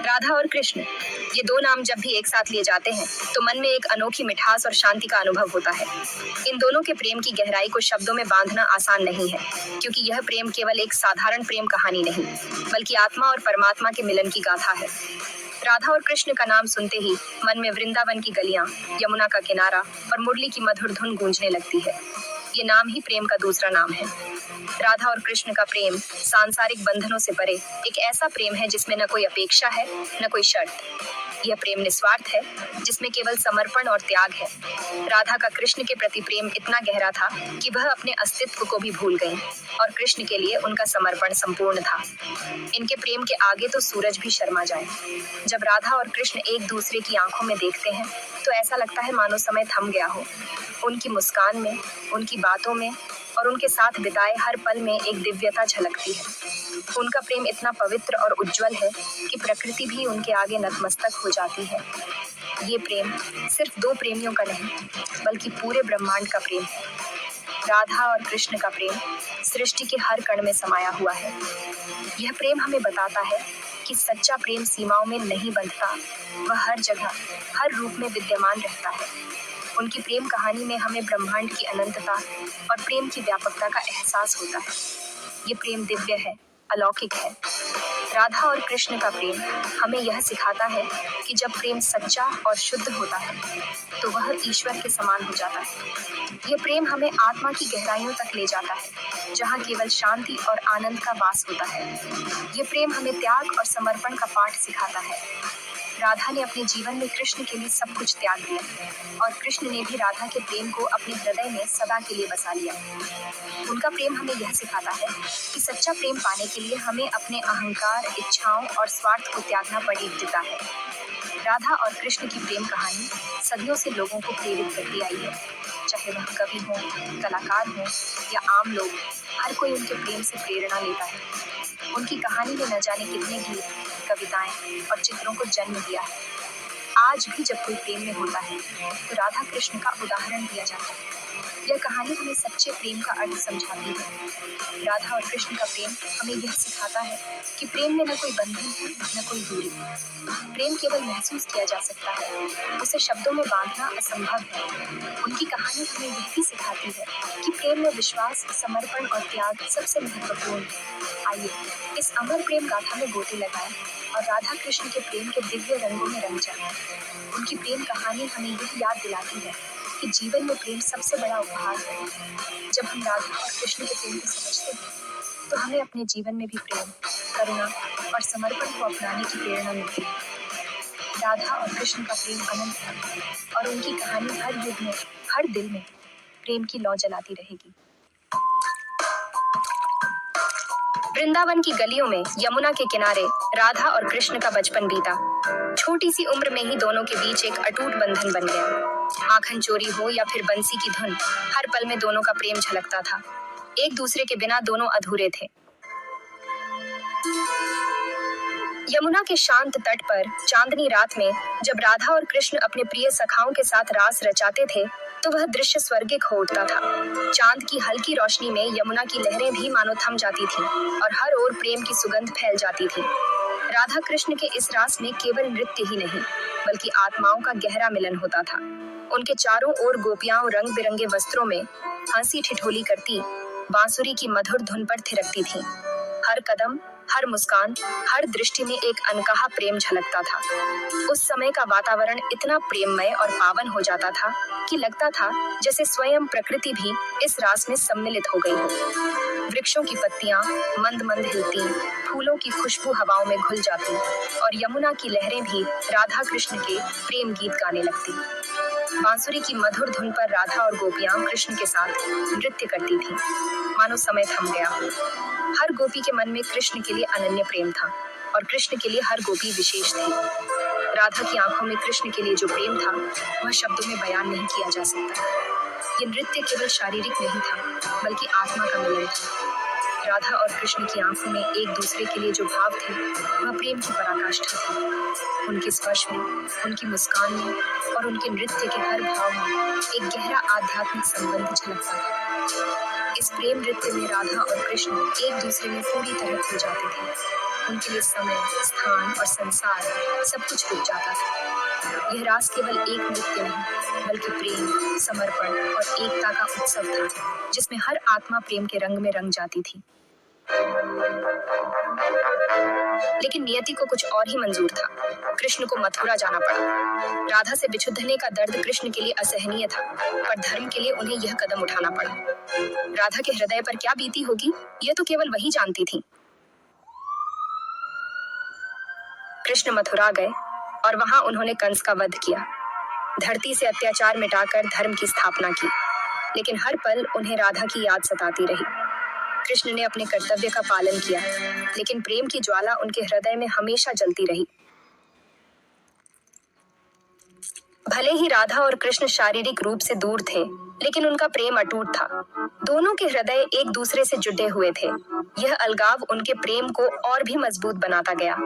राधा और कृष्ण, ये दो नाम जब भी एक साथ लिए जाते हैं तो मन में एक अनोखी मिठास और शांति का अनुभव होता है। इन दोनों के प्रेम की गहराई को शब्दों में बांधना आसान नहीं है, क्योंकि यह प्रेम केवल एक साधारण प्रेम कहानी नहीं, बल्कि आत्मा और परमात्मा के मिलन की गाथा है। राधा और कृष्ण का नाम सुनते ही मन में वृंदावन की गलियां, यमुना का किनारा और मुरली की मधुर धुन गूंजने लगती है। ये नाम ही प्रेम का दूसरा नाम है। राधा और कृष्ण का प्रेम सांसारिक बंधनों से परे एक ऐसा प्रेम है जिसमें न कोई अपेक्षा है, न कोई शर्त। यह प्रेम निस्वार्थ है, जिसमें केवल समर्पण और त्याग है। राधा का कृष्ण के प्रति प्रेम इतना गहरा था कि वह अपने अस्तित्व को भी भूल गईं, और कृष्ण के लिए उनका समर्पण संपूर्ण था। इनके प्रेम के आगे तो सूरज भी शर्मा जाए। जब राधा और कृष्ण एक दूसरे की आंखों में देखते हैं तो ऐसा लगता है मानो समय थम गया हो। उनकी मुस्कान में, उनकी बातों में और उनके साथ बिताए हर पल में एक दिव्यता झलकती है। उनका प्रेम इतना पवित्र और उज्जवल है कि प्रकृति भी उनके आगे नतमस्तक हो जाती है। ये प्रेम सिर्फ दो प्रेमियों का नहीं, बल्कि पूरे ब्रह्मांड का प्रेम है। राधा और कृष्ण का प्रेम सृष्टि के हर कण में समाया हुआ है। यह प्रेम हमें बताता है कि सच्चा प्रेम सीमाओं में नहीं बंधता, वह हर जगह, हर रूप में विद्यमान रहता है। उनकी प्रेम कहानी में हमें ब्रह्मांड की अनंतता और प्रेम की व्यापकता का एहसास होता है। ये प्रेम दिव्य है, अलौकिक है। राधा और कृष्ण का प्रेम हमें यह सिखाता है कि जब प्रेम सच्चा और शुद्ध होता है तो वह ईश्वर के समान हो जाता है। ये प्रेम हमें आत्मा की गहराइयों तक ले जाता है, जहाँ केवल शांति और आनंद का वास होता है। ये प्रेम हमें त्याग और समर्पण का पाठ सिखाता है। राधा ने अपने जीवन में कृष्ण के लिए सब कुछ त्याग दिया, और कृष्ण ने भी राधा के प्रेम को अपने हृदय में सदा के लिए बसा लिया। उनका प्रेम हमें यह सिखाता है कि सच्चा प्रेम पाने के लिए हमें अपने अहंकार, इच्छाओं और स्वार्थ को त्यागना पड़ता है। राधा और कृष्ण की प्रेम कहानी सदियों से लोगों को प्रेरित करती आई है। चाहे वह कवि हो, कलाकार हो या आम लोग, हर कोई उनके प्रेम से प्रेरणा लेता है। उनकी कहानी में न जाने कितने गीत, कविताएं और चित्रों को जन्म दिया है। आज भी जब कोई प्रेम में होता है तो राधा कृष्ण का उदाहरण दिया जाता है। यह कहानी हमें सच्चे प्रेम का अर्थ समझाती है। राधा और कृष्ण का प्रेम हमें यह सिखाता है कि प्रेम में न कोई बंधन है, न कोई दूरी। प्रेम केवल महसूस किया जा सकता है, उसे शब्दों में बांधना असंभव है। उनकी कहानी हमें यह भी सिखाती है कि प्रेम में विश्वास, समर्पण और त्याग सबसे महत्वपूर्ण है। आइए इस अमर प्रेम गाथा में गोते लगाएं और राधा कृष्ण के प्रेम के दिव्य रंगों में रंग जाएं। उनकी प्रेम कहानी हमें यह याद दिलाती है कि जीवन में प्रेम सबसे बड़ा उपहार है। जब हम राधा और कृष्ण के प्रेम को समझते हैं तो हमें अपने जीवन में भी प्रेम, करुणा और समर्पण को अपनाने की प्रेरणा मिलती है। राधा और कृष्ण का प्रेम अनंत है, और उनकी कहानी हर युग में, हर दिल में प्रेम की लौ जलाती रहेगी। वृंदावन की गलियों में, यमुना के किनारे राधा और कृष्ण का बचपन बीता। छोटी सी उम्र में ही दोनों के बीच एक अटूट बंधन बन गया। माखन चोरी हो या फिर बंसी की धुन, हर पल में दोनों का प्रेम झलकता था। एक दूसरे के बिना दोनों अधूरे थे। यमुना के शांत तट पर चांदनी रात में जब राधा और कृष्ण अपने प्रिय सखाओं के साथ रास रचाते थे तो वह दृश्य स्वर्गिक हो उठता था। चांद की हल्की रोशनी में यमुना की लहरें भी मानो थम जाती थीं, और हर ओर प्रेम की सुगंध फैल जाती थी। राधा कृष्ण के इस रास में केवल नृत्य ही नहीं, बल्कि आत्माओं का गहरा मिलन होता था। उनके चारों ओर गोपियां रंग बिरंगे वस्त्रों में हंसी ठिठोली करती बांसुरी की मधुर धुन पर थिरकती थीं। हर कदम, हर मुस्कान, हर दृष्टि में एक अनकहा प्रेम झलकता था। उस समय का वातावरण इतना प्रेममय और पावन हो जाता था कि लगता था जैसे स्वयं प्रकृति भी इस रास में सम्मिलित हो गई हो। वृक्षों की पत्तियां मंद मंद हिलती, फूलों की खुशबू हवाओं में घुल जाती, और यमुना की लहरें भी राधा कृष्ण के प्रेम गीत गाने लगती। बांसुरी की मधुर धुन पर राधा और गोपियां कृष्ण के साथ नृत्य करती थीं, मानो समय थम गया हो। हर गोपी के मन में कृष्ण के लिए अनन्य प्रेम था, और कृष्ण के लिए हर गोपी विशेष थी। राधा की आंखों में कृष्ण के लिए जो प्रेम था वह शब्दों में बयान नहीं किया जा सकता। ये नृत्य केवल शारीरिक नहीं था, बल्कि आत्मा का मिलन था। राधा और कृष्ण की आंखों में एक दूसरे के लिए जो भाव थे वह प्रेम की पराकाष्ठा थी। उनके स्पर्श में, उनकी मुस्कान में और उनके नृत्य के हर भाव में एक गहरा आध्यात्मिक संबंध झलकता था। इस प्रेम नृत्य में राधा और कृष्ण एक दूसरे में पूरी तरह खो जाते थे। उनके लिए समय, स्थान और संसार सब कुछ रुक जाता था। यह रास केवल एक नृत्य नहीं, बल्कि प्रेम, समर्पण और एकता का उत्सव था, जिसमें हर आत्मा प्रेम के रंग में रंग जाती थी। लेकिन नियति को कुछ और ही मंजूर था। कृष्ण को मथुरा जाना पड़ा। राधा से बिछुड़ने का दर्द कृष्ण के लिए असहनीय था, पर धर्म के लिए उन्हें यह कदम उठाना पड़ा। राधा के हृदय पर क्या बीती होगी, यह तो केवल वही जानती थी। कृष्ण मथुरा गए और वहां उन्होंने कंस का वध किया। धरती से अत्याचार मिटाकर धर्म की स्थापना की। लेकिन हर पल उन्हें राधा की याद सताती रही। कृष्ण ने अपने कर्तव्य का पालन किया, लेकिन प्रेम की ज्वाला उनके हृदय में हमेशा जलती रही। भले ही राधा और कृष्ण शारीरिक रूप से दूर थे, लेकिन उनका प्रेम अटूट था। दोनों के हृदय एक दूसरे से जुड़े हुए थे। यह अलगाव उनके प्रेम को और भी मजबूत बनाता गया।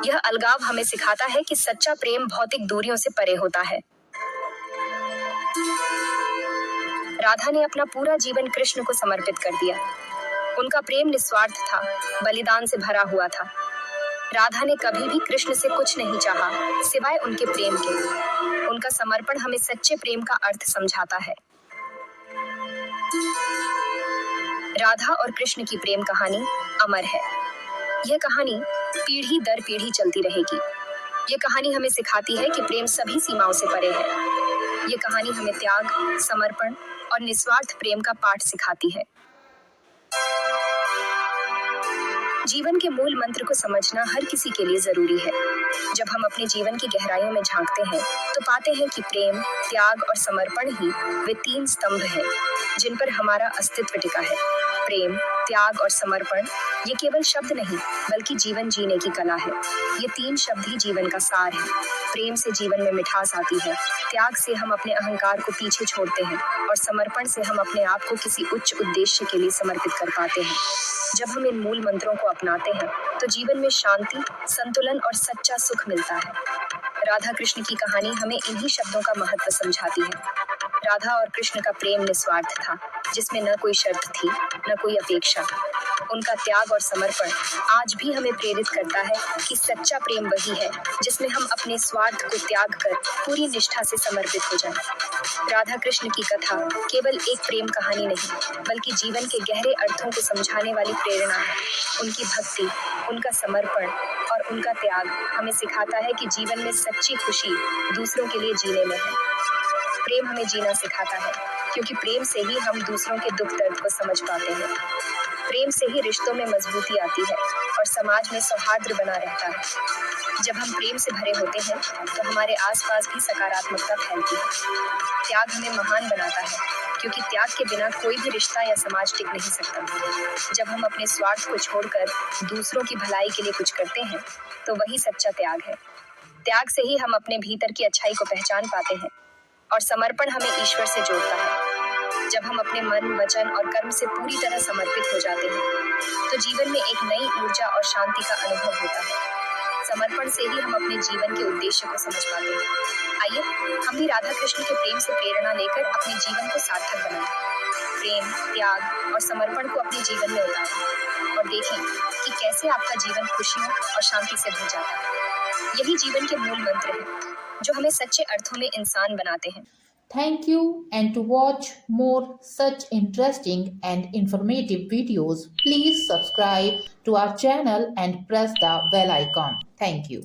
यह अलगाव हमें सिखाता है कि सच्चा प्रेम भौतिक दूरियों से परे होता है। राधा ने अपना पूरा जीवन कृष्ण को समर्पित कर दिया। उनका प्रेम निस्वार्थ था, बलिदान से भरा हुआ था। राधा ने कभी भी कृष्ण से कुछ नहीं चाहा, सिवाय उनके प्रेम के। उनका समर्पण हमें सच्चे प्रेम का अर्थ समझाता है। राधा और कृष्ण की प्रेम कहानी अमर है। यह कहानी पीढ़ी दर पीढ़ी चलती रहेगी। यह कहानी हमें सिखाती है कि प्रेम सभी सीमाओं से परे है। यह कहानी हमें त्याग, समर्पण और निस्वार्थ प्रेम का पाठ सिखाती है। जीवन के मूल मंत्र को समझना हर किसी के लिए जरूरी है। जब हम अपने जीवन की गहराइयों में झांकते हैं, तो पाते हैं कि प्रेम, त्याग और समर्पण ही वे तीन स्तंभ हैं, जिन पर हमारा अस्तित्व टिका है। प्रेम, त्याग और समर्पण ये केवल शब्द नहीं, बल्कि जीवन जीने की कला है। ये तीन शब्द ही जीवन का सार है। प्रेम से जीवन में मिठास आती है, त्याग से हम अपने अहंकार को पीछे छोड़ते हैं, और समर्पण से हम अपने आप को किसी उच्च उद्देश्य के लिए समर्पित कर पाते हैं। जब हम इन मूल मंत्रों को अपनाते हैं, तो जीवन में शांति, संतुलन और सच्चा सुख मिलता है। राधा कृष्ण की कहानी हमें इन्हीं शब्दों का महत्व समझाती है। राधा और कृष्ण का प्रेम निस्वार्थ था, जिसमें न कोई शर्त थी, न कोई अपेक्षा। उनका त्याग और समर्पण आज भी हमें प्रेरित करता है कि सच्चा प्रेम वही है, जिसमें हम अपने स्वार्थ को त्याग कर पूरी निष्ठा से समर्पित हो जाएं। राधा कृष्ण की कथा केवल एक प्रेम कहानी नहीं, बल्कि जीवन के गहरे अर्थों को समझाने वाली प्रेरणा है। उनकी भक्ति, उनका समर्पण और उनका त्याग हमें सिखाता है कि जीवन में सच्ची खुशी दूसरों के लिए जीने में है। प्रेम हमें जीना सिखाता है, क्योंकि प्रेम से ही हम दूसरों के दुख दर्द को समझ पाते हैं। प्रेम से ही रिश्तों में मजबूती आती है और समाज में सौहार्द बना रहता है। जब हम प्रेम से भरे होते हैं, तो हमारे आसपास भी सकारात्मकता फैलती है। त्याग हमें महान बनाता है, क्योंकि त्याग के बिना कोई भी रिश्ता या समाज टिक नहीं सकता। जब हम अपने स्वार्थ को छोड़कर दूसरों की भलाई के लिए कुछ करते हैं, तो वही सच्चा त्याग है। त्याग से ही हम अपने भीतर की अच्छाई को पहचान पाते हैं, और समर्पण हमें ईश्वर से जोड़ता है। जब हम अपने मन, वचन और कर्म से पूरी तरह समर्पित हो जाते हैं, तो जीवन में एक नई ऊर्जा और शांति का अनुभव होता है। समर्पण से ही हम अपने जीवन के उद्देश्य को समझ पाते हैं। आइए हम भी राधा कृष्ण के प्रेम से प्रेरणा लेकर अपने जीवन को सार्थक बनाएं। प्रेम, त्याग और समर्पण को अपने जीवन में उतारें और देखें कि कैसे आपका जीवन खुशियों और शांति से भर जाता है। यही जीवन के मूल मंत्र हैं, जो हमें सच्चे अर्थों में इंसान बनाते हैं। Thank you, and to watch more such interesting and informative videos, please subscribe to our channel and press the bell icon. Thank you.